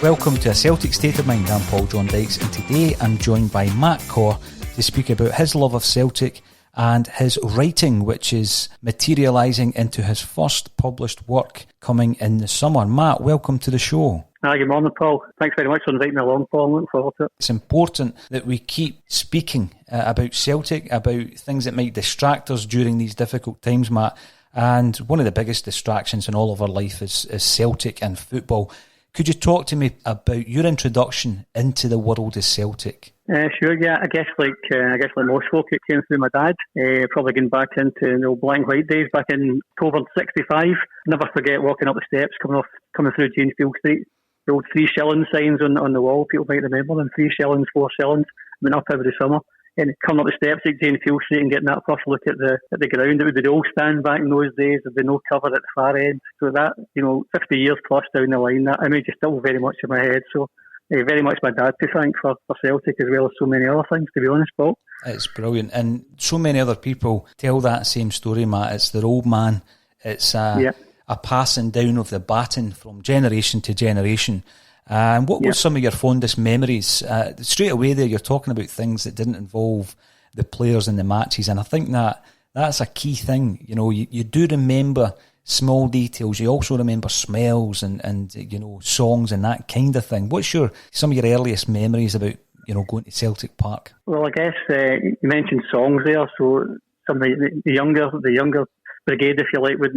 Welcome to A Celtic State of Mind. I'm John Dykes, and today I'm joined by Matt Corr to speak about his love of Celtic and his writing, which is materialising into his first published work coming in the summer. Matt, welcome to the show. Hi, good morning, Paul. Thanks very much for inviting me along, Paul. I'm looking forward to it. It's important that we keep speaking about Celtic, about things that might distract us during these difficult times, Matt. And one of the biggest distractions in all of our life is Celtic and football. Could you talk to me about your introduction into the world of Celtic? Sure, yeah. I guess like most folk, it came through my dad. Probably going back into the old black and white days back in October '65. Never forget walking up the steps, coming through Janesfield Street. The old 3 shilling signs on the wall. People might remember them. 3 shillings, 4 shillings. Went up every summer. And coming up the steps at Janesfield Street and getting that first look at the ground. It would be the old stand back in those days. There'd be no cover at the far end. So that, 50 years plus down the line, that image is still very much in my head. So very much my dad to thank for Celtic, as well as so many other things, to be honest, Paul. It's brilliant. And so many other people tell that same story, Matt. It's their old man. It's a passing down of the baton from generation to generation. And what were some of your fondest memories? Straight away there, you're talking about things that didn't involve the players in the matches, and I think that's a key thing. You do remember small details. You also remember smells and songs and that kind of thing. What's some of your earliest memories about going to Celtic Park? Well, I guess you mentioned songs there, so some of the younger brigade, if you like, would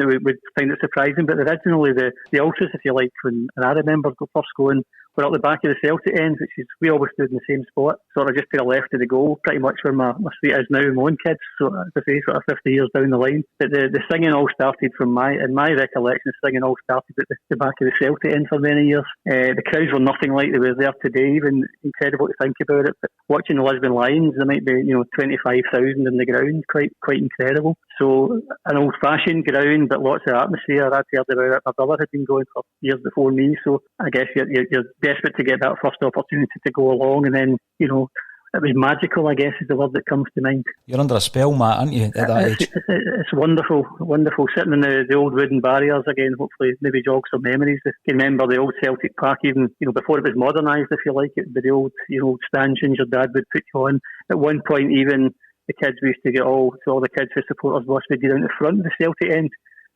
find it surprising, but originally the ultras, if you like, and I remember first going, we're up the back of the Celtic end, which is, we always stood in the same spot, sort of just to the left of the goal, pretty much where my street is now, my own kids, so as I say, sort of 50 years down the line. But the singing all started in my recollection, singing all started at the back of the Celtic end for many years. The crowds were nothing like they were there today, even incredible to think about it, but watching the Lisbon Lions, there might be 25,000 in the ground, quite incredible. So an old-fashioned ground, but lots of atmosphere. I'd heard about it. My brother had been going for years before me, so I guess you're desperate to get that first opportunity to go along, and then, it was magical, I guess, is the word that comes to mind. You're under a spell, Matt, aren't you, at that age? It's wonderful, wonderful. Sitting in the old wooden barriers again, hopefully maybe jog some memories. I can remember the old Celtic Park, even, before it was modernised, if you like, it would be the old, stanchions your dad would put you on. At one point, even, the kids, we used to get all the kids who supporters bus would get down the front of the Celtic end.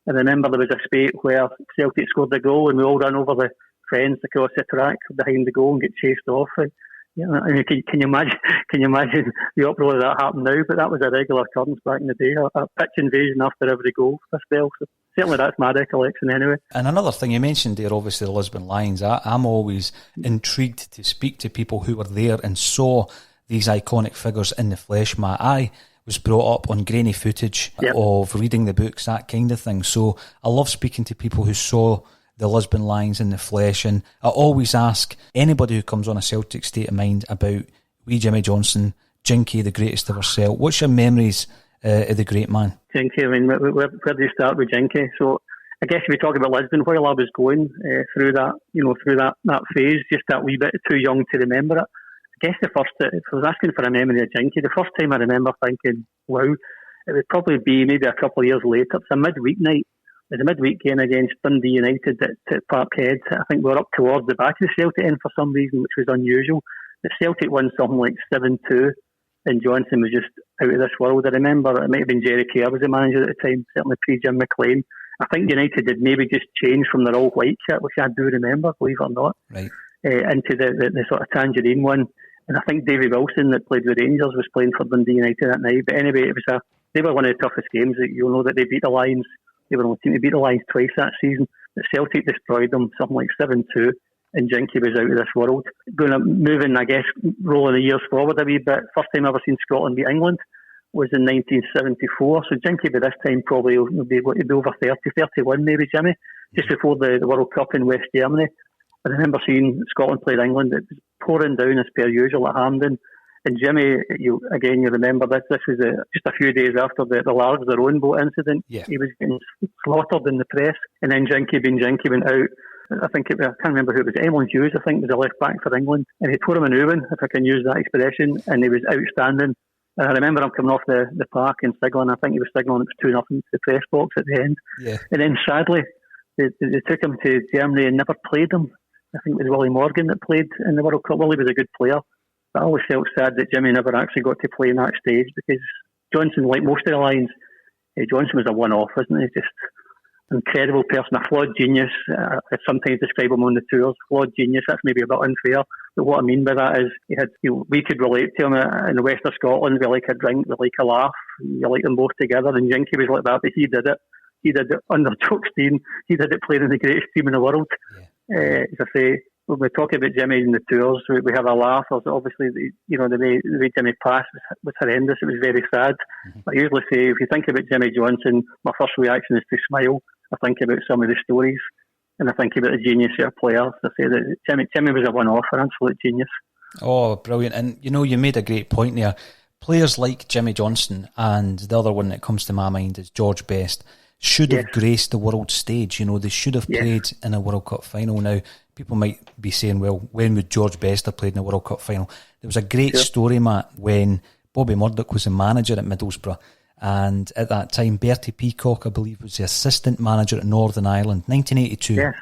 And I remember there was a spate where Celtic scored the goal and we all ran over the fence across the track behind the goal and get chased off. And, can you imagine the uproar that happened now? But that was a regular occurrence back in the day, a pitch invasion after every goal for a spell. So certainly that's my recollection anyway. And another thing you mentioned there, obviously the Lisbon Lions. I'm always intrigued to speak to people who were there and saw these iconic figures in the flesh, Matt. I was brought up on grainy footage of reading the books, that kind of thing. So I love speaking to people who saw the Lisbon Lions in the flesh, and I always ask anybody who comes on A Celtic State of Mind about wee Jimmy Johnson, Jinky, the greatest ever Celt. What's your memories of the great man? Jinky, I mean, where do you start with Jinky? So I guess if we talk about Lisbon, while I was going through that phase, just that wee bit too young to remember it. I guess if I was asking for a memory of Jinky, the first time I remember thinking, wow, it would probably be maybe a couple of years later. It's a midweek night. It was a midweek game against Dundee United at Parkhead. I think we were up towards the back of the Celtic end for some reason, which was unusual. The Celtic won something like 7-2, and Johnson was just out of this world. I remember it might have been Jerry Kerr was the manager at the time, certainly pre-Jim McLean. I think United had maybe just changed from their all-white kit, which I do remember, believe it or not, right, into the sort of tangerine one. And I think Davy Wilson, that played with Rangers, was playing for Dundee United that night. But anyway, they were one of the toughest games. You'll know that they beat the Lions. They were on the team to beat the Lions twice that season. The Celtic destroyed them, something like 7-2, and Jinky was out of this world. Moving, I guess, rolling the years forward a wee bit. First time I ever seen Scotland beat England was in 1974. So Jinky by this time probably will be over 30, 31 maybe, Jimmy, just before the World Cup in West Germany. I remember seeing Scotland play England. It was pouring down as per usual at Hampden. And Jimmy, you remember this. This was just a few days after the Lars, their own boat incident. Yeah. He was getting slaughtered in the press. And then Jinky went out. I can't remember who it was. Emlyn Hughes, I think, was a left back for England. And he tore him an oven, if I can use that expression. And he was outstanding. And I remember him coming off the park and signaling. I think he was signaling it was 2-0 to the press box at the end. Yeah. And then sadly, they took him to Germany and never played him. I think it was Willie Morgan that played in the World Cup. Willie was a good player, but I always felt sad that Jimmy never actually got to play in that stage, because Johnson, like most of the lines, Johnson was a one-off, wasn't he? Just incredible person, a flawed genius. I sometimes describe him on the tours, flawed genius. That's maybe a bit unfair, but what I mean by that is we could relate to him in the west of Scotland. We like a drink, we like a laugh, you like them both together, and Jinky was like that, but he did it. He did it under Chuck Stein. He did it playing in the greatest team in the world. Yeah. As I say, when we talk about Jimmy in the tours, we have a laugh. Obviously, the way Jimmy passed was horrendous. It was very sad. Mm-hmm. I usually say, if you think about Jimmy Johnson, my first reaction is to smile. I think about some of the stories, and I think about the genius of a player. I say that Jimmy was a one-off, an absolute genius. Oh, brilliant. And, you made a great point there. Players like Jimmy Johnson, and the other one that comes to my mind is George Best, should have graced the world stage. They should have played in a World Cup final. Now, people might be saying, well, when would George Best have played in a World Cup final? There was a great story, Matt, when Bobby Murdoch was the manager at Middlesbrough, and at that time, Bertie Peacock, I believe, was the assistant manager at Northern Ireland, 1982. Yeah.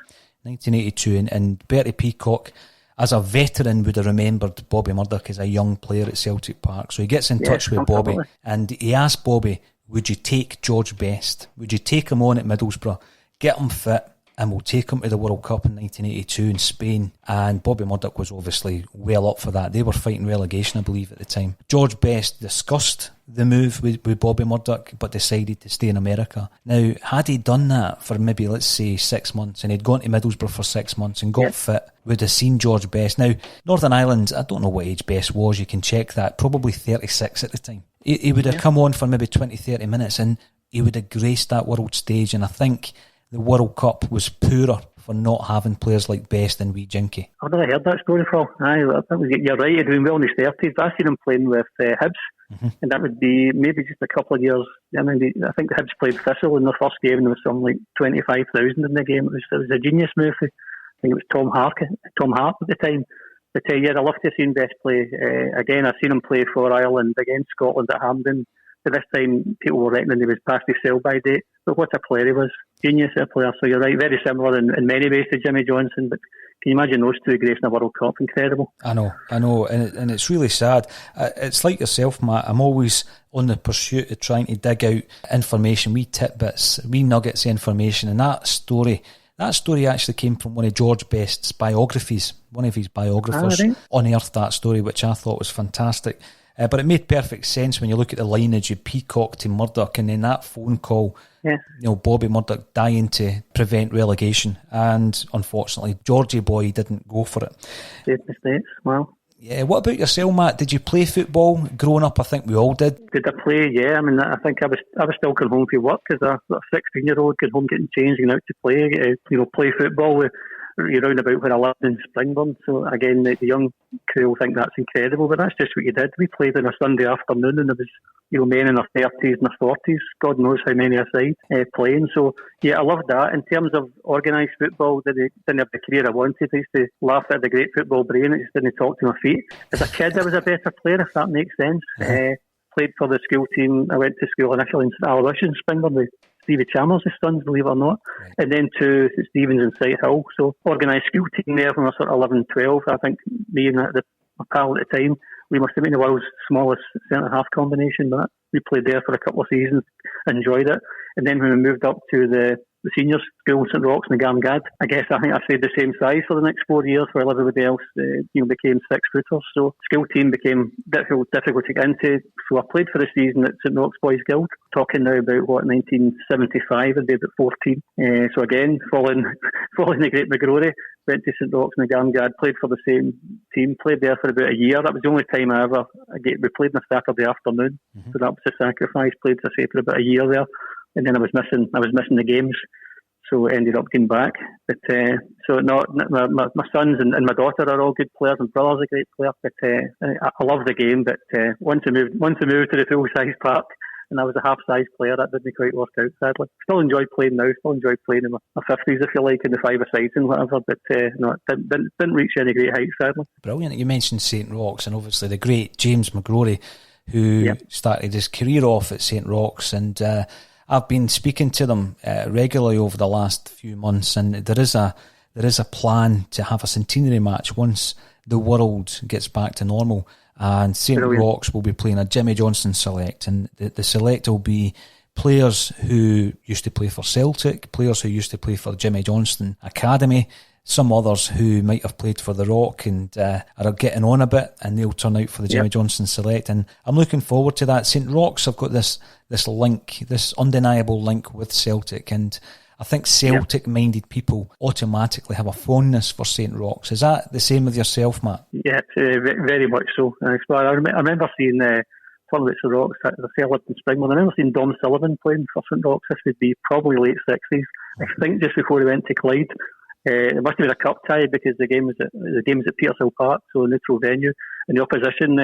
1982, and Bertie Peacock, as a veteran, would have remembered Bobby Murdoch as a young player at Celtic Park. So he gets in touch with Bobby, and he asked Bobby, would you take George Best? Would you take him on at Middlesbrough, get him fit, and we'll take him to the World Cup in 1982 in Spain? And Bobby Murdoch was obviously well up for that. They were fighting relegation, I believe, at the time. George Best discussed the move with Bobby Murdoch, but decided to stay in America. Now, had he done that for maybe, let's say, 6 months, and he'd gone to Middlesbrough for 6 months and got fit, would have seen George Best. Now, Northern Ireland, I don't know what age Best was, you can check that, probably 36 at the time. He would have come on for maybe 20, 30 minutes, and he would have graced that world stage, and I think the World Cup was poorer for not having players like Best and wee Jinky. I've never heard that story before. You're right, he'd been well in his 30s. I've seen him playing with Hibs, and that would be maybe just a couple of years. I think Hibs played Thistle in the first game, and there was something like 25,000 in the game. It was a genius move. I think it was Tom Hart at the time. But I love to have seen Best play. Again, I've seen him play for Ireland against Scotland at Hampden. But this time, people were reckoning he was past his sell-by date. But what a player he was. Genius of a player. So you're right, very similar in many ways to Jimmy Johnson. But can you imagine those two gracing a World Cup? Incredible. I know. And it's really sad. It's like yourself, Matt. I'm always on the pursuit of trying to dig out information, wee tidbits, wee nuggets of information. And that story actually came from one of George Best's biographies. One of his biographers unearthed that story, which I thought was fantastic. But it made perfect sense when you look at the lineage of Peacock to Murdoch, and then that phone call, Bobby Murdoch dying to prevent relegation. And unfortunately, Georgie boy didn't go for it. Great mistakes, wow. Yeah, what about yourself, Matt? Did you play football growing up? I think we all did. Did I play? Yeah, I think I was still going home from work as a 16-year-old, going home getting changed, going out to play. Play football. You're round about where I lived in Springburn. So again, the young crew will think that's incredible, but that's just what you did. We played on a Sunday afternoon, and there was men in their 30s and their 40s, God knows how many aside, playing. So yeah, I loved that. In terms of organised football, didn't have the career I wanted. I used to laugh at the great football brain. I just didn't talk to my feet. As a kid, I was a better player, if that makes sense. Played for the school team. I went to school initially in St Aloysius in Springburn with Stevie Chalmers' sons, believe it or not, and then to St Stephen's in Sighthill. So organised school team there when I was sort of 11, 12. I think me and my pal at the time, we must have been the world's smallest centre-half combination, but we played there for a couple of seasons, enjoyed it. And then when we moved up to the senior school, St Roch's in Gamgad, I think I stayed the same size for the next 4 years, while everybody else became 6-footers. So school team became difficult to get into. So I played for the season at St Roch's Boys Guild, talking now about 1975, I'd be about 14. So again, following the great McGrory, went to St Roch's in Gamgad, played for the same team, played there for about a year. That was the only time we played on a Saturday afternoon, so that was a sacrifice. Played, as I say, for about a year there. And then I was missing the games, so I ended up getting back. But my sons and my daughter are all good players, and brother's a great player. But I love the game. But once I moved to the full size park, and I was a half size player, that didn't quite work out, sadly. Still enjoy playing now. Still enjoy playing in my 50s, if you like, in the 5-a-sides and whatever. But didn't reach any great heights, sadly. Brilliant. You mentioned St Roch's, and obviously the great James McGrory, who started his career off at St Roch's, and I've been speaking to them regularly over the last few months, and there is a there is a plan to have a centenary match once the world gets back to normal. And St Roch's will be playing a Jimmy Johnstone select, and the select will be players who used to play for Celtic, players who used to play for Jimmy Johnstone Academy, some others who might have played for the Rock and are getting on a bit, and they'll turn out for the Jimmy Johnstone select. And I'm looking forward to that. St Roch's have got this link, this undeniable link with Celtic, and I think Celtic-minded people automatically have a fondness for St Roch's. Is that the same with yourself, Matt? Yeah, very much so. I remember seeing one of St Roch's at the Celtic in Springmore. I remember seeing Dom Sullivan playing for St Roch's. This would be probably late 60s. I think just before he went to Clyde. It must have been a cup tie because the game was at Petershill Park, so a neutral venue. And the opposition,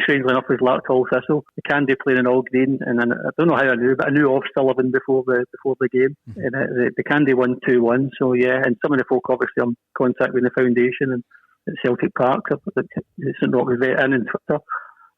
strangely enough, was Larkhall Thistle. The Candy playing in all green, and I don't know how I knew, but I knew of Sullivan before the game. Mm-hmm. And the Candy won 2-1. So yeah, and some of the folk obviously I'm contacting the foundation and at Celtic Park. St Roch is very in Twitter.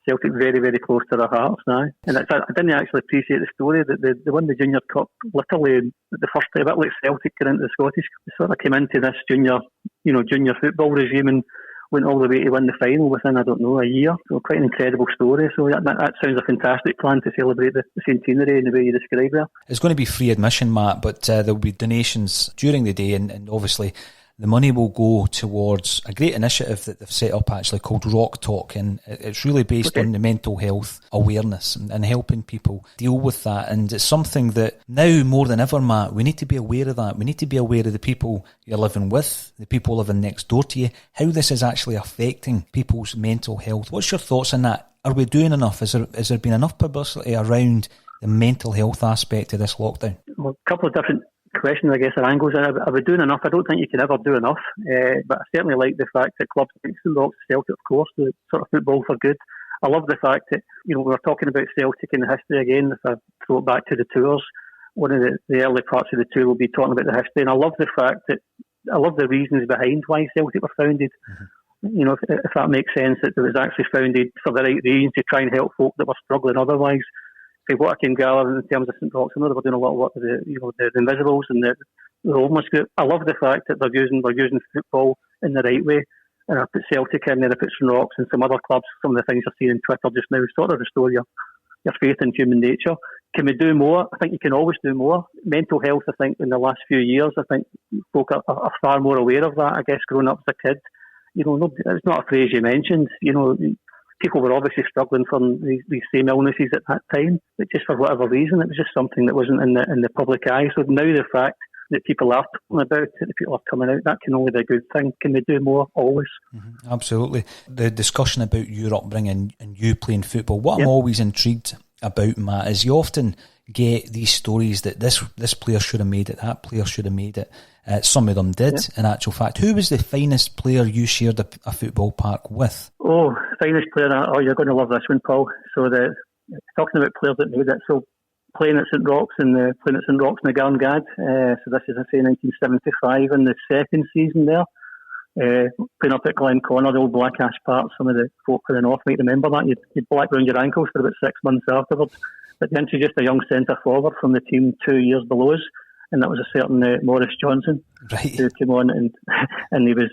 Celtic very, very close to their hearts now. And I didn't actually appreciate the story that they won the Junior Cup literally the first time, a bit like Celtic got into the Scottish. They sort of came into this junior football regime and went all the way to win the final within, I don't know, a year. So quite an incredible story. So that sounds a fantastic plan to celebrate the centenary in the way you described there. It's going to be free admission, Matt, but there'll be donations during the day, and obviously the money will go towards a great initiative that they've set up actually called Rock Talk, and it's really based on the mental health awareness and helping people deal with that. And it's something that now more than ever, Matt, we need to be aware of that. We need to be aware of the people you're living with, the people living next door to you, how this is actually affecting people's mental health. What's your thoughts on that? Are we doing enough? Has there been enough publicity around the mental health aspect of this lockdown? Well, a couple of different questions, I guess, or angles. Are we doing enough? I don't think you can ever do enough, but I certainly like the fact that clubs like St Roch's, Celtic, of course, the sort of football for good. I love the fact that, we were talking about Celtic in the history again. If I throw it back to the tours, one of the early parts of the tour will be talking about the history, and I love the fact that I love the reasons behind why Celtic were founded. Mm-hmm. If that makes sense, that it was actually founded for the right reasons to try and help folk that were struggling otherwise. What I can gather in terms of St Roch's, I know they were doing a lot of work with the Invisibles and the homeless group. I love the fact that they're using football in the right way. And I put Celtic in there, I put St Roch's and some other clubs. Some of the things you're seeing on Twitter just now sort of restore your faith in human nature. Can we do more? I think you can always do more. Mental health, I think, in the last few years, I think folk are far more aware of that. I guess growing up as a kid, it's not a phrase you mentioned. People were obviously struggling from these same illnesses at that time, but just for whatever reason, it was just something that wasn't in the public eye. So now the fact that people are talking about it, that people are coming out, that can only be a good thing. Can we do more? Always. Mm-hmm. Absolutely. The discussion about your upbringing and you playing football, what I'm always intrigued about, Matt, is you often get these stories that this player should have made it, that player should have made it. Some of them did, in actual fact. Who was the finest player you shared a football park with? Oh, finest player. Oh, you're going to love this one, Paul. So talking about players that made it. So playing at St Roch's in the Garngad. So this is, I say, 1975 in the second season there. Playing up at Glenconner, the old Black Ash Park. Some of the folk in the north might remember that. You'd black round your ankles for about 6 months afterwards. But they introduced a young centre forward from the team 2 years below us, and that was a certain Maurice Johnson, who came on and he was.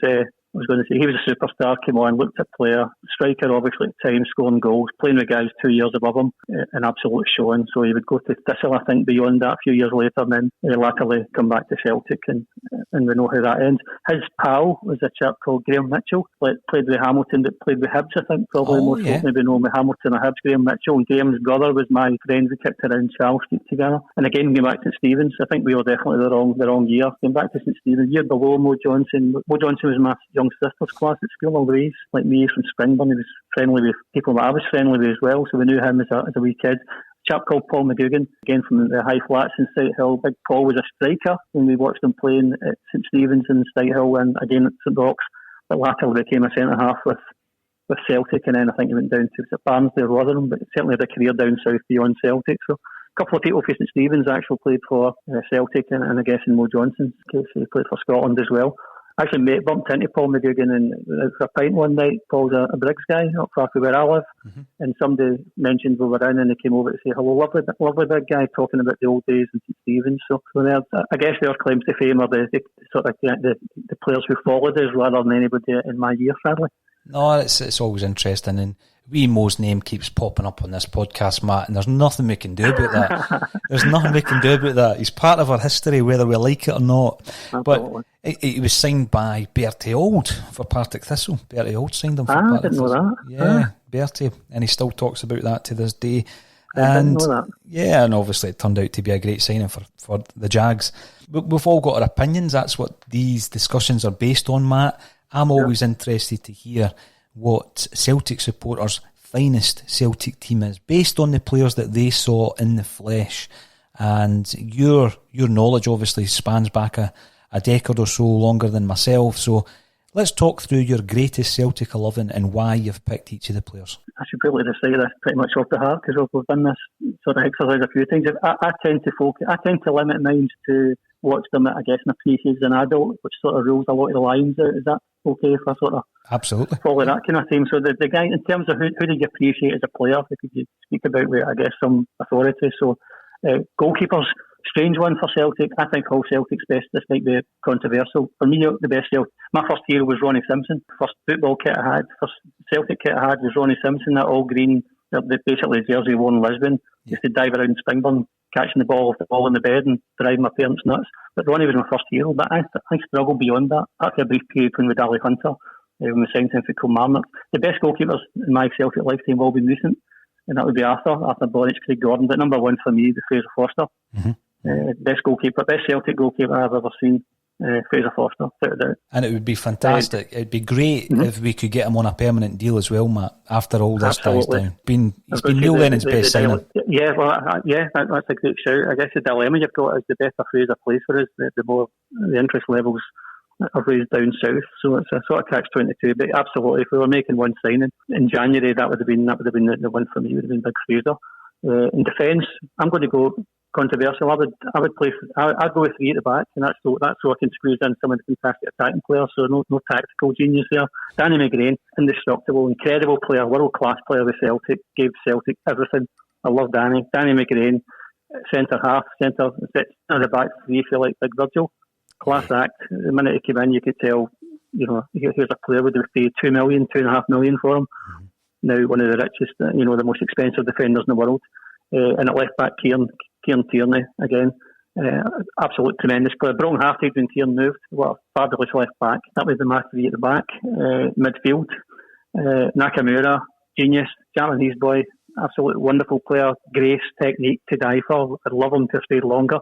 I was going to say, he was a superstar, came on, looked at player, striker obviously at the time, scoring goals, playing with guys 2 years above him, an absolute showing. So he would go to Thistle, I think, beyond that a few years later, and then latterly come back to Celtic, and we know how that ends. His pal was a chap called Graham Mitchell, played with Hamilton, but played with Hibs, I think, probably most folk maybe know him with Hamilton or Hibs, Graham Mitchell, and Graham's brother was my friend. We kicked around Charles Street together. And again, going back to St Stephen's, I think we were definitely the wrong year. Going back to St Stephen's, year below Mo Johnson. Mo Johnson was my young sister's class at school, all the ways, like me from Springburn. He was friendly with people that I was friendly with as well, so we knew him as a wee kid. A chap called Paul McGugan, again from the High Flats in Sighthill. Big Paul was a striker when we watched him playing at St Stephen's in Sighthill and again at St Roch's, but latterly became a centre-half with Celtic, and then I think he went down to Barnsley or Rotherham, but certainly had a career down south beyond Celtic. So a couple of people for St Stephen's actually played for Celtic, and I guess in Mo Johnson's case he played for Scotland as well. actually bumped into Paul McGugan for a pint one night. Paul's a Briggs guy, not far from where I live. And somebody mentioned we were in and they came over to say hello, lovely big guy, talking about the old days and St Stephen's. So I guess their claims to fame are the sort of the players who followed us rather than anybody in my year, sadly. No, it's always interesting, and wee Mo's name keeps popping up on this podcast, Matt, and there's nothing we can do about that. There's nothing we can do about that. He's part of our history, whether we like it or not. Absolutely. But he was signed by Bertie Auld for Partick Thistle. Bertie Auld signed him for Partick Thistle. I didn't know that. Yeah, Bertie, and he still talks about that to this day. I didn't know that. Yeah, and obviously it turned out to be a great signing for the Jags. But we've all got our opinions. That's what these discussions are based on, Matt. I'm always interested to hear what Celtic supporters' finest Celtic team is, based on the players that they saw in the flesh. And your knowledge obviously spans back a decade or so longer than myself. So let's talk through your greatest Celtic 11 and why you've picked each of the players. I should be able to say this pretty much off the heart because we've done this sort of exercise a few times. I tend to limit mine to watch them, I guess, in a pre-season as an adult, which sort of rules a lot of the lines out. Is that okay if I sort of absolutely follow that kind of thing? So the guy, in terms of who do you appreciate as a player, if you speak about with, I guess, some authority. So goalkeepers, strange one for Celtic. I think all Celtic's best. This might be controversial. For me, the best Celtic. My first hero was Ronnie Simpson. First football kit I had, first Celtic kit I had was Ronnie Simpson. That all green, basically jersey worn in Lisbon. Used to dive around Springburn, catching the ball off the ball in the bed and driving my parents nuts. But Ronnie was my first hero. But I struggled beyond that. After a brief period when with Ali Hunter, when we signed him for Kilmarnock. The best goalkeepers in my Celtic lifetime have all been recent, and that would be Arthur Boric, Craig Gordon. But number one for me is Fraser Forster. Best Celtic goalkeeper I've ever seen. Fraser Forster, without a doubt. And it would be fantastic. It'd be great if we could get him on a permanent deal as well, Matt, after all this dies down. He's been Neil Lennon's best signing. Yeah, that's a great shout. I guess the dilemma you've got is the better Fraser plays for us, the more the interest levels are raised down south. So it's a sort of catch-22. But absolutely, if we were making one signing in January, that would have been the one for me. It would have been Big Fraser. In defence, I'm going to go controversial. I'd go with three at the back, and that's so I can squeeze in some of the fantastic attacking players. So no tactical genius there. Danny McGrain, indestructible, incredible player, world class player with Celtic, gave Celtic everything. I love Danny. Danny McGrain, centre on the back three, if you like, like Virgil. Class act. The minute he came in, you could tell, here's a player would have paid $2 million, $2.5 million for him. Now one of the richest, the most expensive defenders in the world. And at left back, Kieran Tierney again. Absolute tremendous player. Broken hearted when Kieran moved. What a fabulous left back. That was the my three at the back. Midfield, Nakamura, genius. Japanese boy, absolute wonderful player. Grace, technique to die for. I'd love him to stay longer.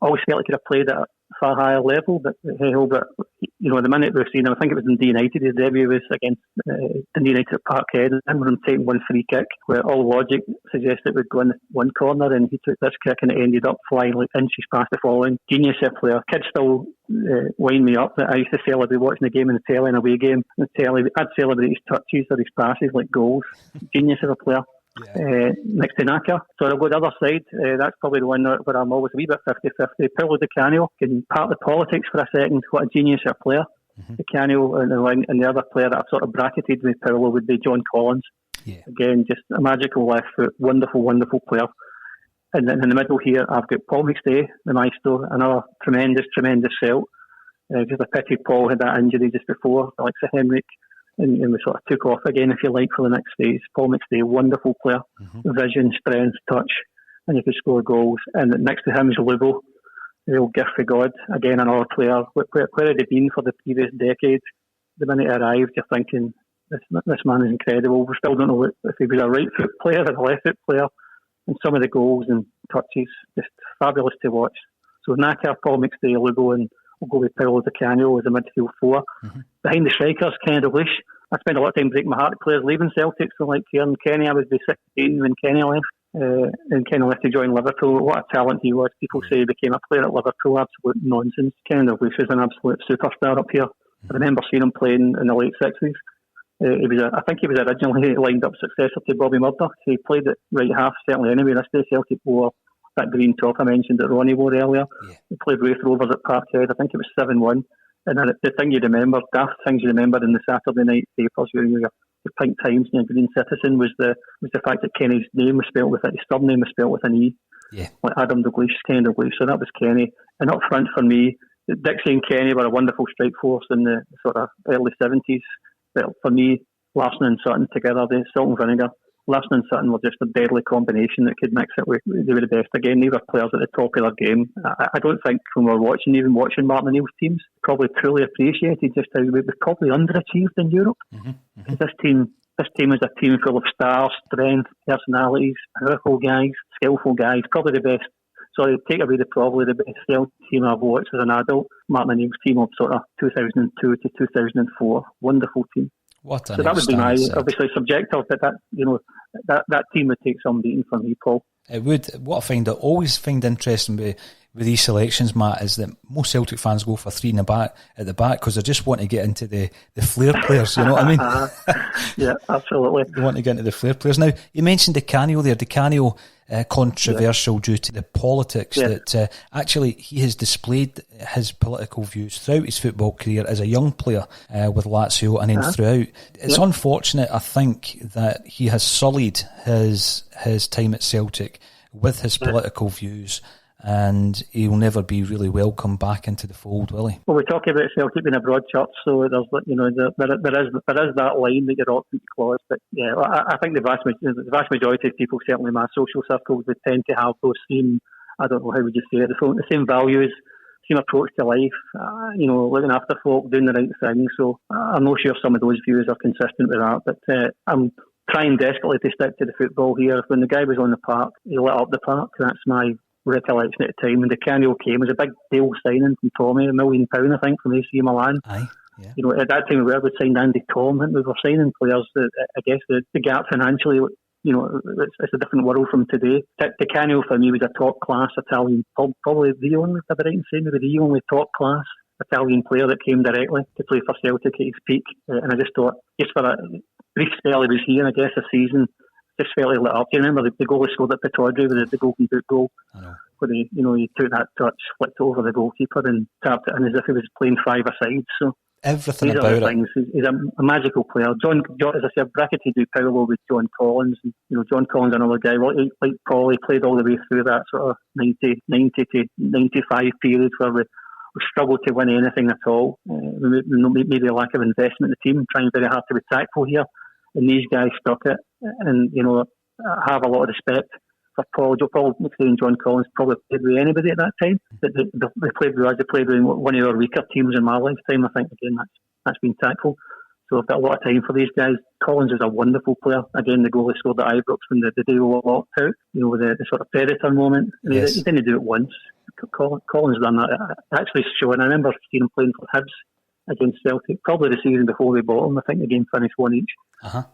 Always felt like he could have played at a far higher level, but the minute we've seen him, I think it was in D United. His debut was against in United at Parkhead. I remember him taking one free kick where all logic suggested it would go in one corner, and he took this kick and it ended up flying like inches past the following. Genius of a player. Kids still wind me up that I used to celebrate watching the game in the telly, an away game. I'd celebrate his touches or his passes like goals. Genius of a player. Next to Naka. So I'll go the other side. That's probably the one where I'm always a wee bit 50-50. Paulo Di Canio, can part the politics for a second. What a genius of a player. Di Canio and the other player that I've sort of bracketed with Paulo would be John Collins. Again, just a magical left foot. Wonderful, wonderful player. And then in the middle here, I've got Paul McStay, the maestro, another tremendous, tremendous Celt. Just a pity Paul had that injury just before, Alexa Henrik. And we sort of took off again, if you like, for the next phase. Paul McStay, wonderful player, vision, strength, touch, and he could score goals. And next to him is Lugo, the old gift of God, again another player. Where had he been for the previous decade? The minute he arrived, you're thinking, this man is incredible. We still don't know if he was a right foot player or a left foot player. And some of the goals and touches, just fabulous to watch. So Naka, Paul McStay, Lugo, and we'll go with Paulo Di Canio as a midfield four. Behind the strikers, Kenny Dalglish. I spent a lot of time breaking my heart at players leaving Celtic, so like Kieran Kenny, I would be 16 when Kenny left. And Kenny left to join Liverpool. What a talent he was. People say he became a player at Liverpool. Absolute nonsense. Kenny Dalglish is an absolute superstar up here. I remember seeing him playing in the late 60s. I think he was originally lined up successor to Bobby Murdoch. He played at right half, certainly anyway. This day Celtic wore that green top I mentioned that Ronnie wore earlier. He played Wraith Rovers at Parkhead. I think it was 7-1. And then the thing you remember, daft things you remember in the Saturday night papers, your Pink Times and your Green Citizen, was the fact that Kenny's name was spelt with it, his surname was spelt with an E. Yeah. Like Adam Dalglish, Kenny Dalglish. So that was Kenny. And up front for me, Dixie and Kenny were a wonderful strike force in the sort of early 70s. But for me, Larsson and Sutton together, the salt and vinegar, Larsson and Sutton were just a deadly combination that could mix it with. They were the best. Again, they were players at the top of their game. I don't think when we were even watching Martin O'Neill's teams, probably truly appreciated just how we probably underachieved in Europe. Mm-hmm. This team is a team full of stars, strength, personalities, powerful guys, skillful guys, probably the best. Sorry, take away probably the best Celtic team I've watched as an adult. Martin O'Neill's team of sort of 2002 to 2004. Wonderful team. What an so that would be my, obviously subjective, but that team would take some beating from me, Paul. It would. What I always find interesting with these selections, Matt, is that most Celtic fans go for three at the back because they just want to get into the flair players, you know what I mean? Yeah, absolutely. They want to get into the flair players. Now, you mentioned Di Canio there. Di Canio, controversial due to the politics that actually he has displayed his political views throughout his football career as a young player with Lazio and then throughout. It's unfortunate, I think, that he has sullied his time at Celtic with his political views, and he'll never be really welcome back into the fold, will he? Well, we talk about Celtic being a broad church, so there's, there is that line that you're ought to clause. But yeah, I think the vast majority of people, certainly in my social circles, would tend to have those same, I don't know how would you say it, the same values, same approach to life. Looking after folk, doing the right thing. So I'm not sure some of those views are consistent with that. But I'm trying desperately to stick to the football here. When the guy was on the park, he lit up the park. That's my recollection at the time. When Di Canio came, it was a big deal signing from Tommy, £1 million, I think, from AC Milan. Aye, yeah. At that time we signed Andy Tom. I think we were signing players that, I guess the gap financially, it's a different world from today. Di Canio for me was a top class Italian, probably the only, if I'm right in saying, maybe the only top class Italian player that came directly to play for Celtic at his peak. And I just thought, just for a brief spell he was here, and I guess a season, just felt he lit up. Do you remember the goal he scored at Pittodrie with the golden boot goal? I know. Where he took that touch, flicked it over the goalkeeper and tapped it in as if he was playing five-a-side. So everything these about are the things. He's a magical player. John, as I said, bracketed with Paolo with John Collins. And, John Collins, another guy, like Paul, he played all the way through that sort of 90 to 95 period where we struggled to win anything at all. Maybe a lack of investment in the team, trying very hard to be tactful here. And these guys stuck it. And, I have a lot of respect for Paul. Paul McStay and John Collins probably played with anybody at that time. They played with us. They played with one of our weaker teams in my lifetime. I think, again, that's been tactful. So I've got a lot of time for these guys. Collins is a wonderful player. Again, the goal he scored at Ibrox when the day we were locked out, with the sort of predator moment. And yes. He didn't do it once. Collins done that. Actually showing. I remember seeing him playing for Hibs against Celtic, probably the season before we bought him. I think the game finished 1-1.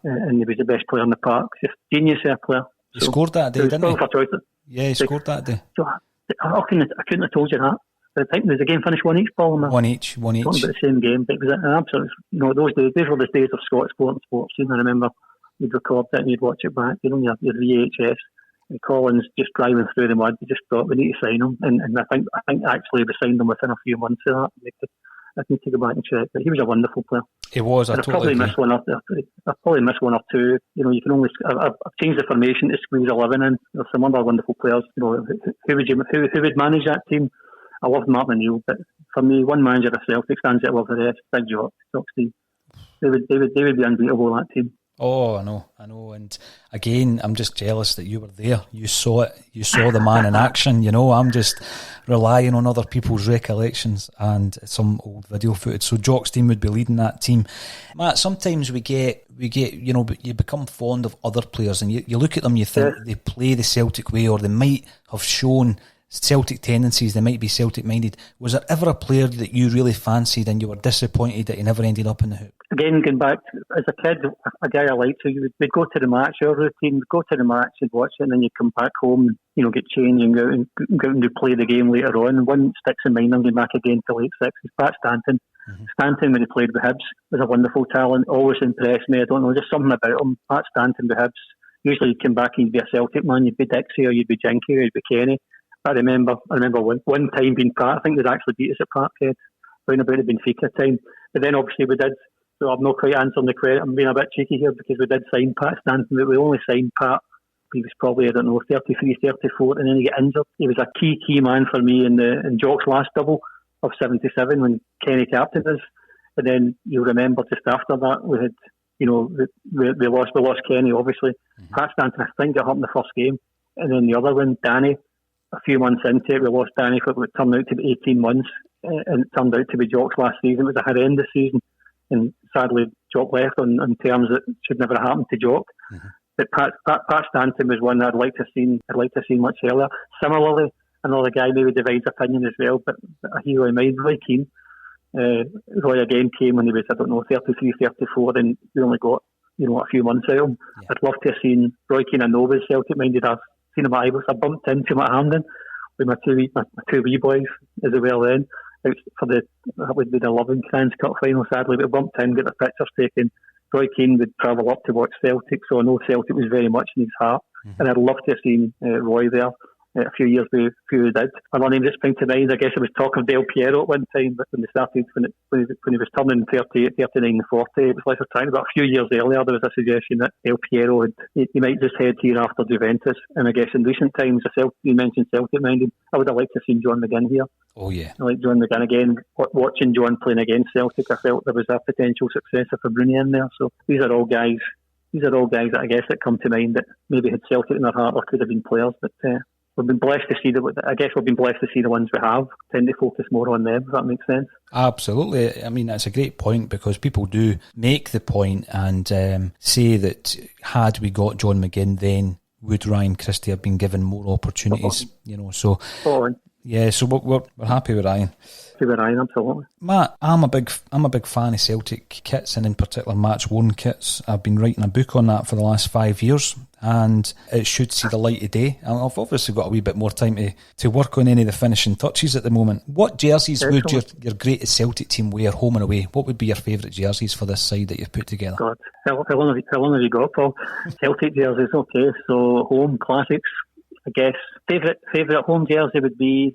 And he was the best player in the park. Just genius player. He scored that day, didn't he? Yeah, he scored that day. So I couldn't have told you that. I think the game finished 1-1, Paul. 1-1. Talking about the same game, but it was an absolute. Those days, these were the days of Scott Sport and Sports Scene. I remember you'd record it and you'd watch it back. Your VHS. And Collins just driving through the mud. You just thought we need to sign him, and I think actually we signed him within a few months of that. I need to go back and check, but he was a wonderful player. He was. I've probably missed one or two. You can only. I've changed the formation to squeeze 11 in. There's some other wonderful players. Who would manage that team? I love Martin O'Neill, but for me, one manager of Celtic stands out above the rest. Big Jock, Steve. They would be unbeatable, that team. Oh, I know. And again, I'm just jealous that you were there. You saw it. You saw the man in action. I'm just relying on other people's recollections and some old video footage. So Jock's team would be leading that team. Matt, sometimes we get, you become fond of other players and you look at them, you think they play the Celtic way or they might have shown Celtic tendencies, they might be Celtic minded. Was there ever a player that you really fancied and you were disappointed that he never ended up in the hoop? Again, going back, as a kid, a guy I liked, so we'd go to the match, our routine, we'd go to the match, you'd watch it, and then you'd come back home, get changed and go out and play the game later on. And one sticks in mind, I'm going back again to late 60s, Pat Stanton. Mm-hmm. Stanton, when he played with Hibs, was a wonderful talent, always impressed me. I don't know, just something about him. Pat Stanton with Hibs, usually you'd come back and you'd be a Celtic man, you'd be Dixie or you'd be Jinky or you'd be Kenny. I remember one time being Pat. I think they'd actually beat us at Parkhead. round about the Benfica time. But then obviously we did, so I'm not quite answering the question, I'm being a bit cheeky here, because we did sign Pat Stanton, but we only signed Pat, he was probably, 33, 34, and then he got injured. He was a key man for me in Jock's last double of 77 when Kenny captained us. And then you'll remember just after that, we had, we lost Kenny, obviously. Mm-hmm. Pat Stanton, I think, got hurt in the first game. And then the other one, Danny, a few months into it, we lost Danny for what turned out to be 18 months. And it turned out to be Jock's last season. It was a horrendous season. And sadly, Jock left on terms that should never have happened to Jock. Mm-hmm. But Pat Stanton was one I'd like to have seen much earlier. Similarly, another guy maybe divides opinion as well, but a hero of mine, Roy Keane. Roy again came when he was, 33, 34, and we only got, a few months out of him. Yeah. I'd love to have seen Roy Keane. I know was Celtic minded. I've seen him at Ibrox. I bumped into him at Hampden with my two wee boys as they were then. That would be the 11 Crans Cup final, sadly. We bumped in, got the pictures taken. Roy Keane would travel up to watch Celtic, so I know Celtic was very much in his heart. Mm-hmm. And I'd love to have seen Roy there a few years before he did. Another name just sprang to mind, I guess it was talk of Del Piero at one time, but when he was turning 38, 39 and 40, it was like a time, about a few years earlier, there was a suggestion that Del Piero he might just head here after Juventus. And I guess in recent times, you mentioned Celtic minded, I would have liked to have seen John McGinn here. Oh yeah. I like John McGinn again. Watching John playing against Celtic, I felt there was a potential successor for Bruni in there. So these are all guys that I guess that come to mind that maybe had Celtic in their heart or could have been players, but we've been blessed to see the ones we have. Tend to focus more on them, if that makes sense. Absolutely. I mean, that's a great point, because people do make the point and say that had we got John McGinn, then would Ryan Christie have been given more opportunities? So yeah, so we're happy with Ryan. Absolutely. Matt, I'm a big fan of Celtic kits, and in particular match worn kits. I've been writing a book on that for the last 5 years, and it should see the light of day. And I've obviously got a wee bit more time to work on any of the finishing touches at the moment. What jerseys would your greatest Celtic team wear home and away? What would be your favourite jerseys for this side that you've put together? God, how long have you got, Paul? Celtic jerseys, okay. So home classics. I guess favourite home jersey would be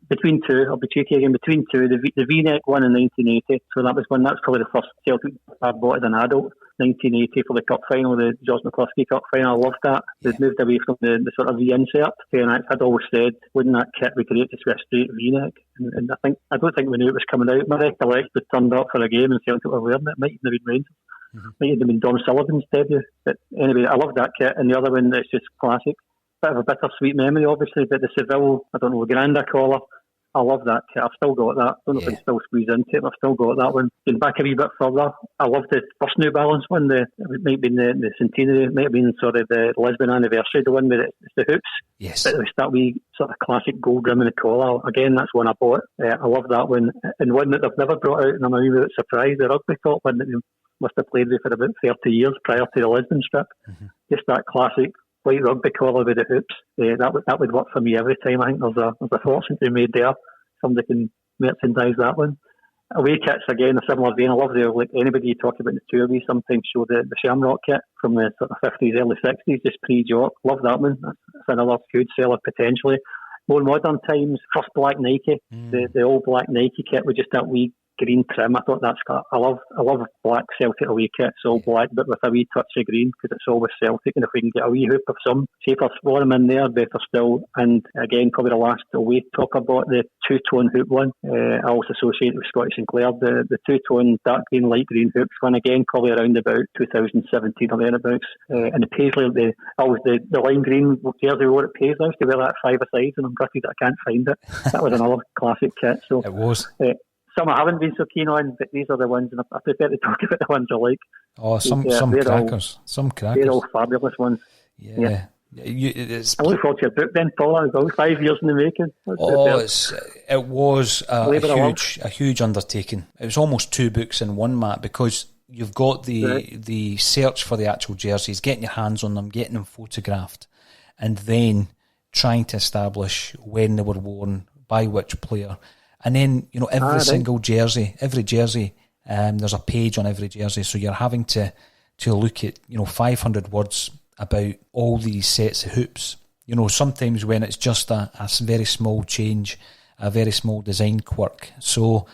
between two. I'll be cheeky again. Between two, the V-neck one in 1980. So that's probably the first Celtic I bought as an adult. 1980 for the cup final, the George McCluskey Cup final. I loved that. They'd moved away from the sort of V-insert. And I'd always said, wouldn't that kit be great to wear a straight V-neck? And I don't think we knew it was coming out. My recollection was turned up for a game and Celtic were wearing it. It might even have been Rangers. Mm-hmm. Might have been Don Sullivan's debut. But anyway, I love that kit. And the other one that's just classic. Bit of a bittersweet memory, obviously, but the Seville, Granda collar, I love that kit. I've still got that. I don't know if I can still squeeze into it, but I've still got that one. Going back a wee bit further, I love the first New Balance one. It might have been the centenary, it might have been the Lisbon anniversary, the one with it's the hoops. Yes. But it's that wee sort of classic gold rim in the collar. Again, that's one I bought. I love that one. And one that they've never brought out, and I'm a wee bit surprised, the rugby top one that they must have played with for about 30 years prior to the Lisbon strip. Mm-hmm. Just that classic white rugby collar with the hoops. That would work for me every time. I think there's a fortune to be made there. Somebody can merchandise that one. Away kits, again, a similar vein. I love anybody you talk about the two of these sometimes show the Shamrock kit from the sort of 50s, early 60s, just pre-Jock. Love that one. That's another huge seller potentially. More modern times, first black Nike, the old black Nike kit with just that wee green trim. I thought I love black Celtic away kits, all black but with a wee touch of green, because it's always Celtic, and if we can get a wee hoop of some shape or form in there, better still. And again, probably the last away top I bought, the two-tone hoop one. I also associate it with Scottish Sinclair, the two-tone dark green, light green hoops one, again probably around about 2017 or thereabouts. And the Paisley, the lime green jersey we wore at Paisley, I used to wear that 5-a-side, and I'm gutted that I can't find it. That was another classic kit. So it was. Some I haven't been so keen on, but these are the ones, and I prefer to talk about the ones I like. Oh, some crackers. They're all fabulous ones. Yeah. I look forward to your book then, Paul. It was 5 years in the making. It was a huge undertaking. It was almost 2 books in one, Matt, because you've got the search for the actual jerseys, getting your hands on them, getting them photographed, and then trying to establish when they were worn, by which player. And then, every single jersey, there's a page on every jersey, so you're having to look at, 500 words about all these sets of hoops. Sometimes when it's just a very small change, a very small design quirk. So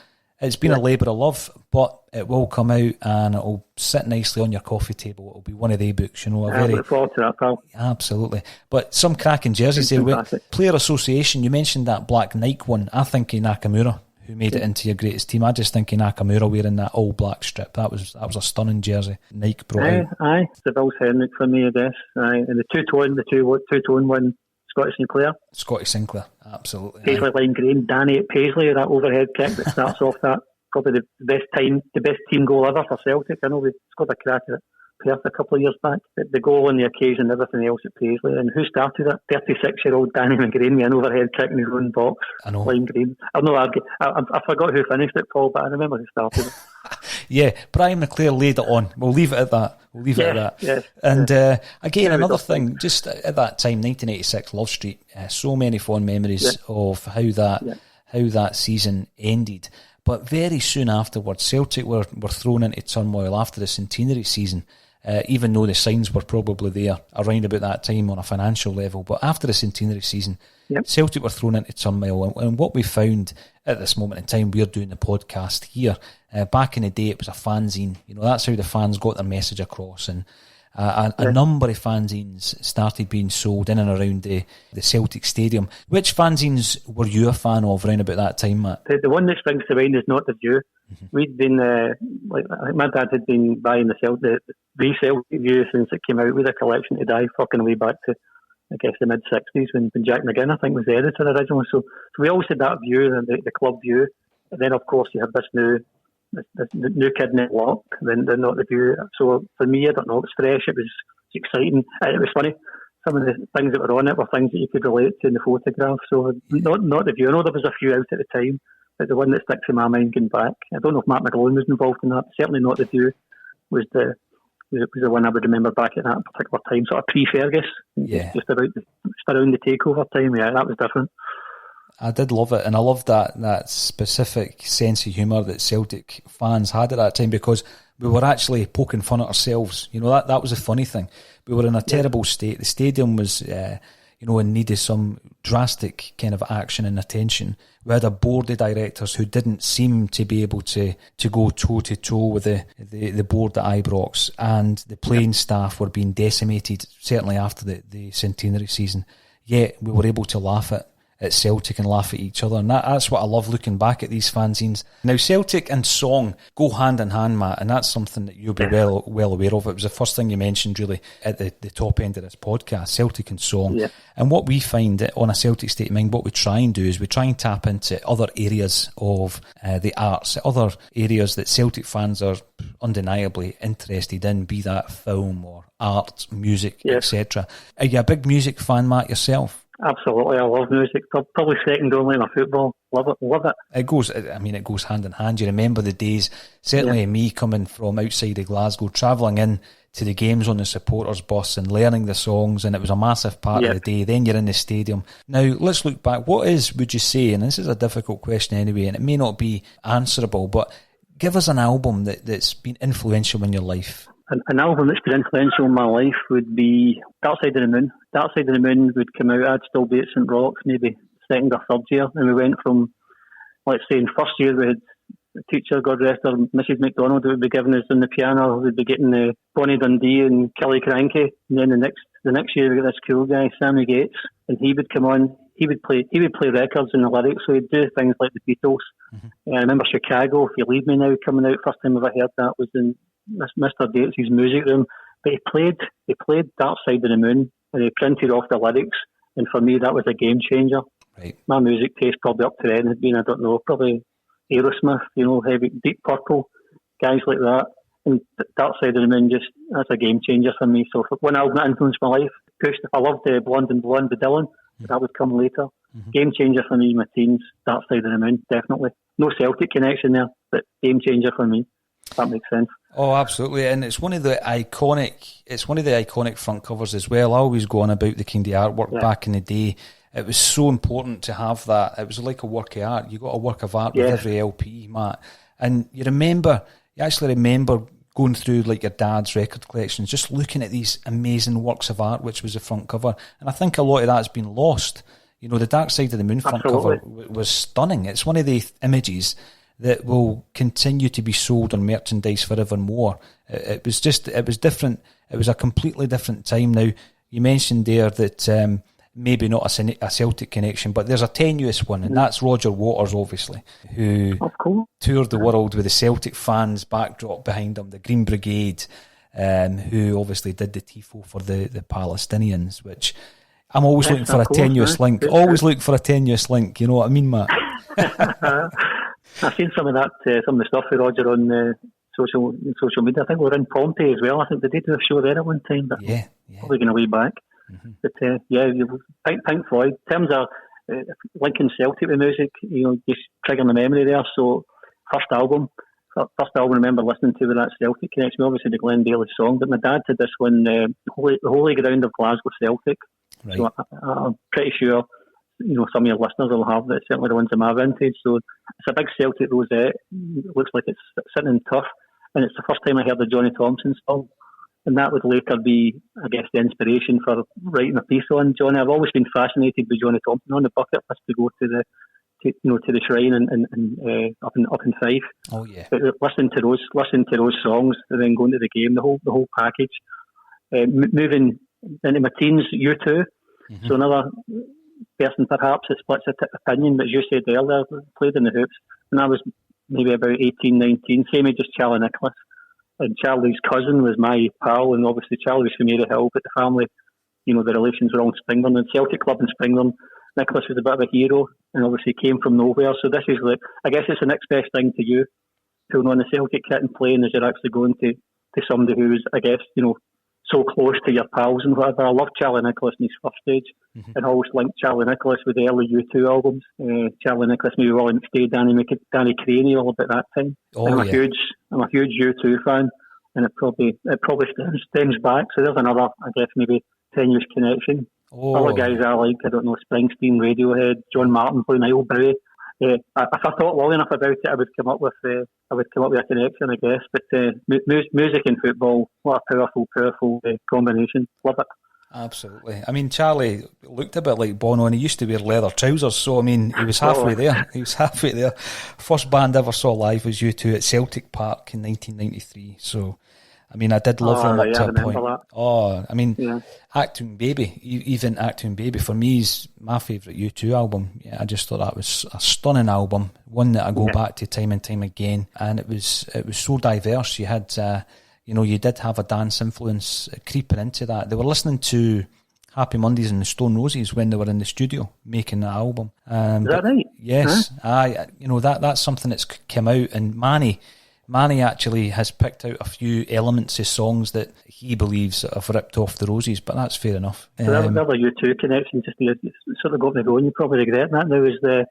it's been a labour of love, but it will come out and it'll sit nicely on your coffee table. It'll be one of the books, you know. I look forward to that, pal. Absolutely. But some cracking jerseys there. Player association, you mentioned that black Nike one. I think of Nakamura, who made it into your greatest team. I just think of Nakamura wearing that all black strip. That was a stunning jersey. Nike brought out. Aye, the Bill Henrik for me, I guess. Aye, and the two-tone one, Scotty Sinclair, absolutely. Paisley lime green, Danny at Paisley, that overhead kick that starts off that. Probably the best team goal ever for Celtic. I know we scored a crack at Perth a couple of years back. The goal on the occasion, everything else at Paisley. And who started it? 36-year-old Danny McGrane with an overhead kick in his own box. I know. Lime green. I forgot who finished it, Paul, but I remember who started it. Yeah, Brian McClare laid it on. We'll leave it at that. Yes, and again, another thing, just at that time, 1986, Love Street, so many fond memories of how that season ended. But very soon afterwards, Celtic were thrown into turmoil after the centenary season, even though the signs were probably there around about that time on a financial level. But after the centenary season, Celtic were thrown into turmoil. And what we found at this moment in time, we're doing the podcast here. Back in the day, it was a fanzine. You know, that's how the fans got their message across. And a number of fanzines started being sold in and around the Celtic Stadium. Which fanzines were you a fan of around about that time, Matt? The one that springs to mind is Not the View. Mm-hmm. We'd been, my dad had been buying the Celtic View since it came out with a collection to die, fucking way back to, I guess, the mid-60s when Jack McGinn, I think, was the editor originally. So we always had that view, the club view. And then, of course, you have this new kid in it lock, then Not the View. So for me, I don't know, it was fresh, it was exciting, it was funny. Some of the things that were on it were things that you could relate to in the photograph. So not the View. I know there was a few out at the time, but the one that sticks in my mind going back, I don't know if Matt McGlone was involved in that, certainly Not the View was the one I would remember back at that particular time, sort of pre-Fergus, just around the takeover time. Yeah, that was different. I did love it, and I loved that specific sense of humour that Celtic fans had at that time, because we were actually poking fun at ourselves. You know, that was a funny thing. We were in a terrible state. The stadium was, in need of some drastic kind of action and attention. We had a board of directors who didn't seem to be able to go toe-to-toe with the board at Ibrox, and the playing staff were being decimated, certainly after the centenary season. Yet we were able to laugh at Celtic and laugh at each other, and that's what I love looking back at these fanzines. Now, Celtic and song go hand in hand, Matt, and that's something that you'll be well aware of. It was the first thing you mentioned really at the top end of this podcast, Celtic and song. And what we find on a Celtic State of Mind, what we try and do is we try and tap into other areas of the arts, other areas that Celtic fans are undeniably interested in, be that film or art, music, etc. Are you a big music fan, Matt, yourself? Absolutely, I love music. Probably second only to football. Love it. It goes hand in hand. You remember the days, certainly me coming from outside of Glasgow, travelling in to the games on the supporters bus and learning the songs, and it was a massive part of the day. Then you're in the stadium. Now, let's look back. Would you say, and this is a difficult question anyway, and it may not be answerable, but give us an album that's been influential in your life. An album that's been influential in my life would be Dark Side of the Moon. Dark Side of the Moon would come out, I'd still be at St Roch's, maybe second or third year, and we went from, let's say in first year we had a teacher, God rest her, Mrs McDonald, who would be giving us on the piano, we'd be getting the Bonnie Dundee and Kelly Cranky, and then the next year we got this cool guy, Sammy Gates, and he would come on, he would play records and the lyrics, so he'd do things like the Beatles. I remember Chicago, If You Leave Me Now, coming out, first time I ever heard that was in Mr. Dates' music room, but he played Dark Side of the Moon, and he printed off the lyrics, and for me that was a game changer. Right. My music taste probably up to then had been, I don't know, probably Aerosmith, heavy, Deep Purple, guys like that, and Dark Side of the Moon, that's a game changer for me. So one album that influenced my life, pushed. I loved Blonde and Blonde with Dylan, but that would come later. Game changer for me in my teens, Dark Side of the Moon, definitely. No Celtic connection there, but game changer for me. If that makes sense. Oh, absolutely, and it's one of the iconic front covers as well. I always go on about the kind of artwork back in the day. It was so important to have that. It was like a work of art. You got a work of art with every LP, Matt, and you actually remember going through like your dad's record collections, just looking at these amazing works of art, which was the front cover. And I think a lot of that's been lost. You know, the Dark Side of the Moon front cover was stunning. It's one of the images that will continue to be sold on merchandise forevermore. It was different. It was a completely different time. Now, you mentioned there that maybe not a Celtic connection, but there's a tenuous one, and that's Roger Waters, obviously, who toured the world with the Celtic fans backdrop behind him, the Green Brigade, who obviously did the tifo for the Palestinians, which I'm always looking for a tenuous link. Always look for a tenuous link, you know what I mean, Matt? I've seen some of that, some of the stuff with Roger on social media. I think we were in Pompey as well. I think they did a show there at one time, but probably going way back. Mm-hmm. But Pink Floyd, in terms of linking Celtic with music, you know, just triggering the memory there. So, first album I remember listening to with that Celtic connection, obviously the Glenn Daly song, but my dad had this one, the Holy Ground of Glasgow Celtic. Right. So I'm pretty sure, you know, some of your listeners will have that, certainly the ones in my vintage. So it's a big Celtic rosette. It looks like it's sitting in tough, and it's the first time I heard the Johnny Thompson song. And that would later be, I guess, the inspiration for writing a piece on Johnny. I've always been fascinated with Johnny Thompson, on the bucket list to go to the shrine and up in Fife. Oh yeah. But listening to those songs and then going to the game, the whole package. Moving into my teens, U2. Mm-hmm. So another person perhaps that splits opinion, but as you said earlier, played in the hoops. And I was maybe about 18, 19, same age as Charlie Nicholas. And Charlie's cousin was my pal, and obviously Charlie was from Hill, but the family, you know, the relations were all in Springburn, and Celtic Club in Springburn. Nicholas was a bit of a hero, and obviously came from nowhere. So this is like, I guess it's the next best thing to you, pulling on the Celtic kit and playing, as you're actually going to somebody who's, I guess, you know, so close to your pals and whatever. I love Charlie Nicholas in his first stage, and I always linked Charlie Nicholas with the early U2 albums. Charlie Nicholas, maybe Rolling McStay, Danny Craney, all about that time. I'm a huge U2 fan, and it probably stems back. So there's another, I guess, maybe tenuous connection. Other guys I like, I don't know, Springsteen, Radiohead, John Martin, Blue Nile, Bowie. If I thought long enough about it, I would come up with a connection, I guess. But music and football, what a powerful combination. Love it. Absolutely. I mean, Charlie looked a bit like Bono, and he used to wear leather trousers. So I mean, he was halfway there. First band I ever saw live was U2 at Celtic Park in 1993. So I mean, I did love them up to a point. That. Oh, I mean, Acting Baby, even Acting Baby, for me is my favourite U2 album. Yeah, I just thought that was a stunning album, one that I go back to time and time again. And it was so diverse. You had, you did have a dance influence creeping into that. They were listening to Happy Mondays and the Stone Roses when they were in the studio making the album. Is that right? Yes, that's something that's come out, and Manny actually has picked out a few elements of songs that he believes have ripped off the Roses, but that's fair enough. So that was a U2 connection, just to sort of got me going. You probably regret that now. It was the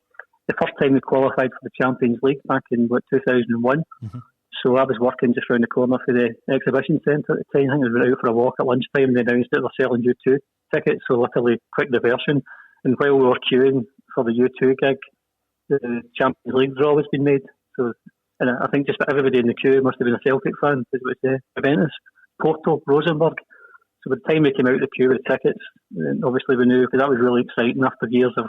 first time we qualified for the Champions League back in 2001. Mm-hmm. So I was working just around the corner for the exhibition centre at the time. I think I was out for a walk at lunchtime, and they announced that they're selling U2 tickets, so literally quick diversion. And while we were queuing for the U2 gig, the Champions League draw was being made. So, and I think just about everybody in the queue must have been a Celtic fan, because it was Juventus, Porto, Rosenborg. So by the time we came out of the queue with the tickets, obviously we knew, because that was really exciting after years of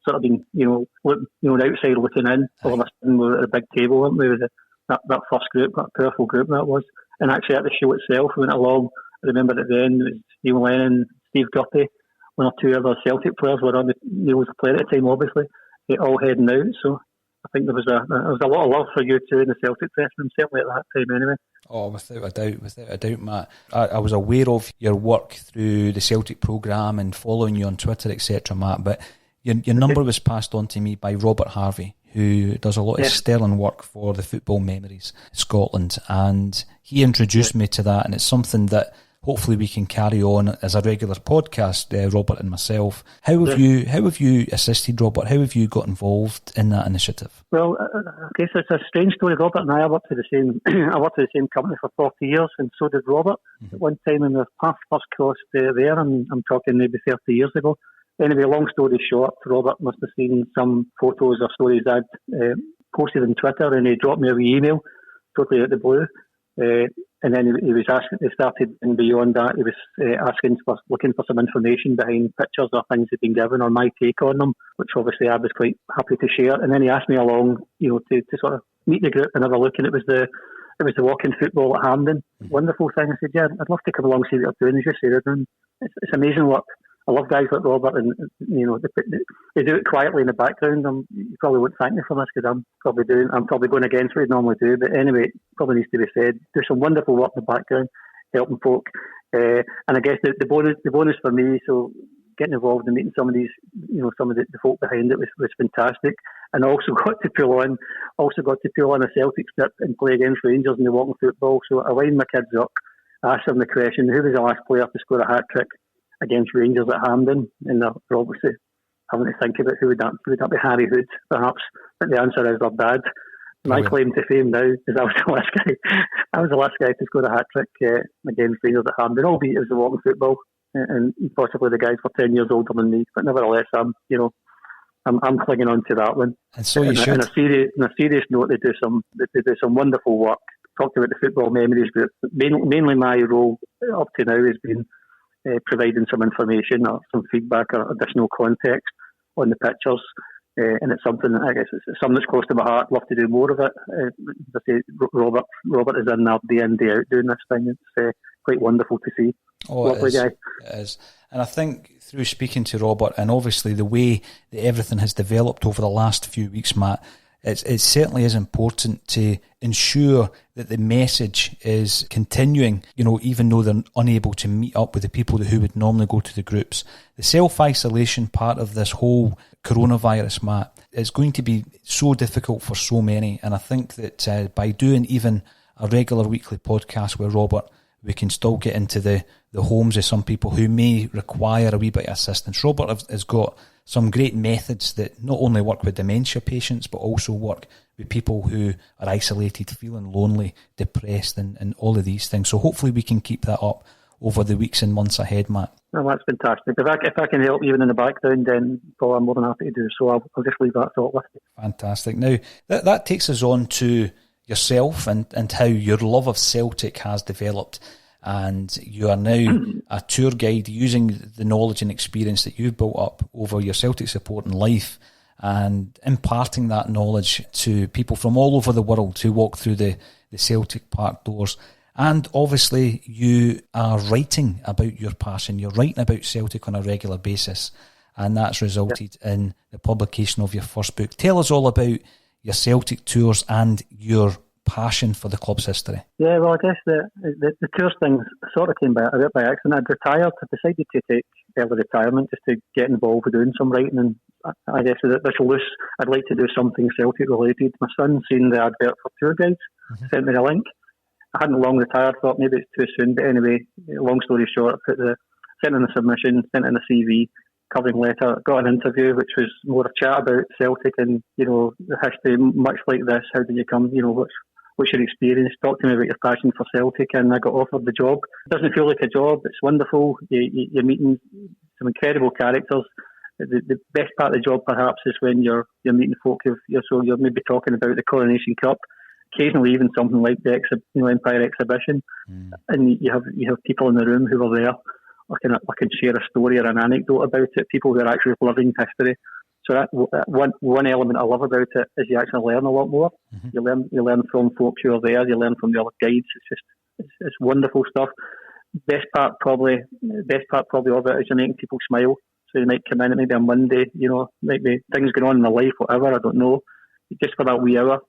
sort of being, outside looking in. All of a sudden we were at a big table, weren't we, with that first group, that powerful group that was. And actually at the show itself, we went along. I remember at the end, it was Neil Lennon, Steve Guppy, one or two other Celtic players were on. Neil was a player at the time, obviously. They all heading out, so I think there was a lot of love for you two in the Celtic dressing room, certainly at that time anyway. Oh, without a doubt, Matt. I was aware of your work through the Celtic programme and following you on Twitter, etc., Matt, but your number was passed on to me by Robert Harvey, who does a lot of sterling work for the Football Memories Scotland, and he introduced me to that, and it's something that hopefully we can carry on as a regular podcast, Robert and myself. How have you assisted, Robert? How have you got involved in that initiative? Well, I guess it's a strange story. Robert and I worked for the same company for 40 years, and so did Robert. Mm-hmm. At one time when the paths first crossed there, and I'm talking maybe 30 years ago. Anyway, long story short, Robert must have seen some photos or stories I'd posted on Twitter, and he dropped me a wee email, totally out of the blue. And then he was asking, he started, and beyond that, he was looking for some information behind pictures or things he'd been given or my take on them, which obviously I was quite happy to share. And then he asked me along, to sort of meet the group and have a look. And it was the walking football at Hampden. Wonderful thing. I said, yeah, I'd love to come along and see what you're doing. As you said, and it's amazing work. I love guys like Robert, and they do it quietly in the background. You probably won't thank me for this because I'm probably going against what you normally do. But anyway, it probably needs to be said. Do some wonderful work in the background, helping folk. And I guess the bonus for me, so getting involved and meeting some of these, some of the folk behind it was fantastic. And I also got to pull on a Celtic strip and play against Rangers in the walking football. So I lined my kids up, asked them the question, who was the last player to score a hat trick against Rangers at Hampden? And they're obviously having to think about who would that be? Harry Hood, perhaps. But the answer is their dad. My claim to fame now is I was the last guy. I was the last guy to score a hat trick against Rangers at Hampden, albeit it was a walking football, and possibly the guys were 10 years older than me. But nevertheless, I'm clinging on to that one. And so you should. On a serious note, they do some wonderful work. Talked about the football memories group. Mainly my role up to now has been providing some information or some feedback or additional context on the pictures. And it's something that I guess it's something that's close to my heart. Love to do more of it. I say Robert is in there day in, day out doing this thing. It's quite wonderful to see. Lovely guy. It is. And I think through speaking to Robert and obviously the way that everything has developed over the last few weeks, Matt, it certainly is important to ensure that the message is continuing, even though they're unable to meet up with the people who would normally go to the groups. The self-isolation part of this whole coronavirus, Matt, is going to be so difficult for so many. And I think that by doing even a regular weekly podcast with Robert, we can still get into the homes of some people who may require a wee bit of assistance. Robert has got some great methods that not only work with dementia patients, but also work with people who are isolated, feeling lonely, depressed, and all of these things. So hopefully we can keep that up over the weeks and months ahead, Matt. Well, that's fantastic. If I can help even in the background, then Paul, I'm more than happy to do so. I'll just leave that thought with you. Fantastic. Now, that takes us on to yourself and how your love of Celtic has developed. And you are now a tour guide using the knowledge and experience that you've built up over your Celtic support in life and imparting that knowledge to people from all over the world who walk through the Celtic Park doors. And obviously you are writing about your passion. You're writing about Celtic on a regular basis, and that's resulted in the publication of your first book. Tell us all about your Celtic tours and your passion for the club's history. Yeah, well, I guess the tours thing sort of came a bit by accident. I'd retired. I decided to take early retirement just to get involved with doing some writing, and I guess with this loose, I'd like to do something Celtic related. My son seen the advert for tour guides, sent me the link. I hadn't long retired, thought maybe it's too soon, but anyway, long story short, I sent in a submission, sent in a CV, covering letter, got an interview, which was more a chat about Celtic and, the history, much like this. How did you come, what's your experience? Talk to me about your passion for Celtic, and I got offered the job. It doesn't feel like a job, it's wonderful. You're meeting some incredible characters. The best part of the job perhaps is when you're meeting folk you're maybe talking about the Coronation Cup, occasionally even something like the Empire Exhibition, and you have people in the room who are there or can share a story or an anecdote about it, people who are actually living history. So that one element I love about it is you actually learn a lot more. You learn from folks who are there. You learn from the other guides. It's wonderful stuff. Best part probably of it is you're making people smile. So you might come in at maybe a Monday, maybe things going on in their life, whatever, I don't know. Just for that wee hour,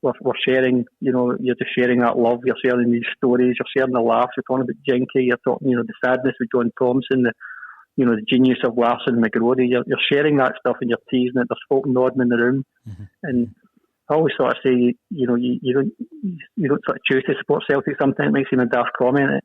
we're sharing, you're just sharing that love. You're sharing these stories. You're sharing the laughs. You're talking about Jinky. You're talking, the sadness with John Thompson, the genius of Larson and McGrory. You're sharing that stuff and you're teasing it. There's folk nodding in the room. And I always sort of say, you don't sort of choose to support Celtic. Sometimes it makes you a daft comment.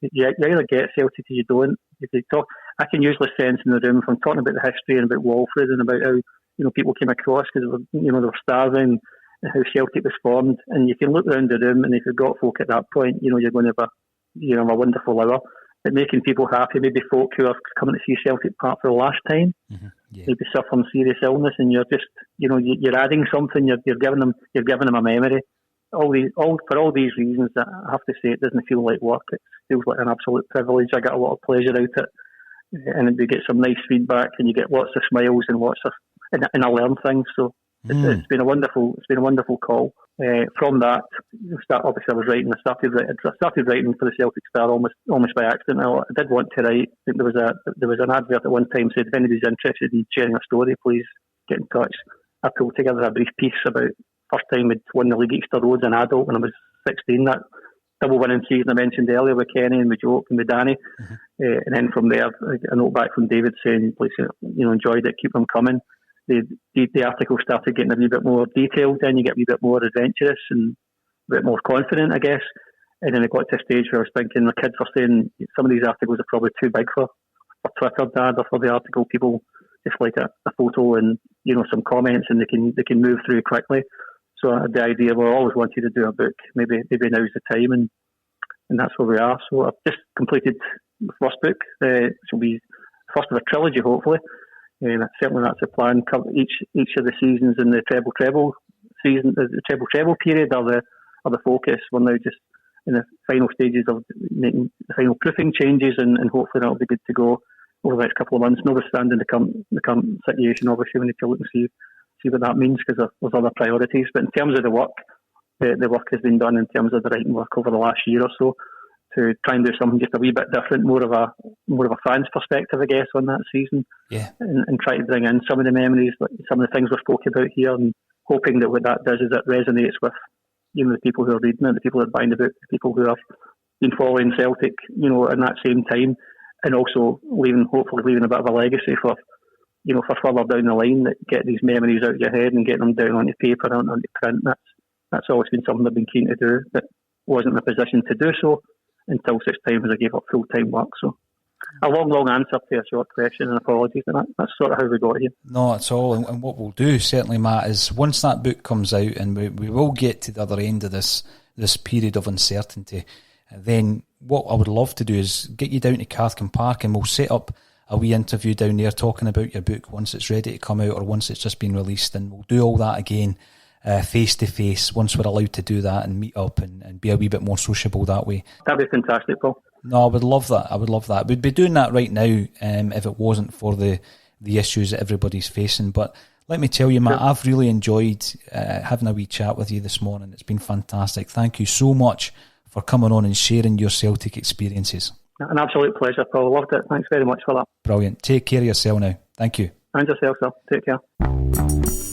You either get Celtic or you don't. If you talk, I can usually sense in the room from talking about the history and about Walfrid and about how people came across because they were starving and how Celtic was formed. And you can look around the room, and if you've got folk at that point, you're going to have a wonderful hour. But making people happy, maybe folk who are coming to see Celtic Park for the last time, maybe suffering serious illness, and you're just you're adding something. You're giving them a memory. for all these reasons, I have to say it doesn't feel like work. It feels like an absolute privilege. I get a lot of pleasure out of it, and we get some nice feedback, and you get lots of smiles and and I learn things. So it's been a wonderful call. From that, obviously I started writing for the Celtic Star almost by accident. I did want to write. I think there was an advert at one time said, if anybody's interested in sharing a story, please get in touch. I pulled together a brief piece about first time we'd won the league at Easter Road as an adult when I was 16. That double winning season I mentioned earlier with Kenny and with Joe and with Danny. And then from there, a note back from David saying, please, enjoyed it, keep them coming. The article started getting a wee bit more detailed, then you get a wee bit more adventurous and a bit more confident, I guess. And then it got to a stage where I was thinking, the kids were saying some of these articles are probably too big for Twitter, Dad, or for the article. People just like a photo and some comments, and they can move through quickly. So the idea, we always wanted to do a book. Maybe now's the time, and that's where we are. So I've just completed the first book, which will be the first of a trilogy, hopefully. And certainly that's the plan. Each of the seasons in the treble season, the treble period, are the focus. We're now just in the final stages of making the final proofing changes, and hopefully that'll be good to go over the next couple of months. Notwithstanding the current situation, obviously we need to look and see what that means, because there's other priorities. But in terms of the work, the work has been done in terms of the writing work over the last year or so to try and do something just a wee bit different, more of a fan's perspective, I guess, on that season. Yeah. And try to bring in some of the memories, like some of the things we spoke about here, and hoping that what that does is it resonates with the people who are reading it, the people that are buying the book, the people who have been following Celtic, in that same time, and also hopefully leaving a bit of a legacy for further down the line, that get these memories out of your head and get them down onto paper and onto print. That's always been something I've been keen to do, but wasn't in a position to do so until such time as I gave up full-time work. So a long answer to a short question, and apologies, and that's sort of how we got here. No, it's all. And what we'll do, certainly, Matt, is once that book comes out and we will get to the other end of this period of uncertainty, then what I would love to do is get you down to Cartham Park, and we'll set up a wee interview down there talking about your book once it's ready to come out or once it's just been released, and we'll do all that again face to face once we're allowed to do that and meet up and be a wee bit more sociable that way. That'd be fantastic, Paul. No, I would love that. We'd be doing that right now if it wasn't for the issues that everybody's facing. But let me tell you, Matt, I've really enjoyed having a wee chat with you this morning. It's been fantastic. Thank you so much for coming on and sharing your Celtic experiences. An absolute pleasure, Paul. Loved it. Thanks very much for that. Brilliant. Take care of yourself now. Thank you. And yourself, sir. Take care.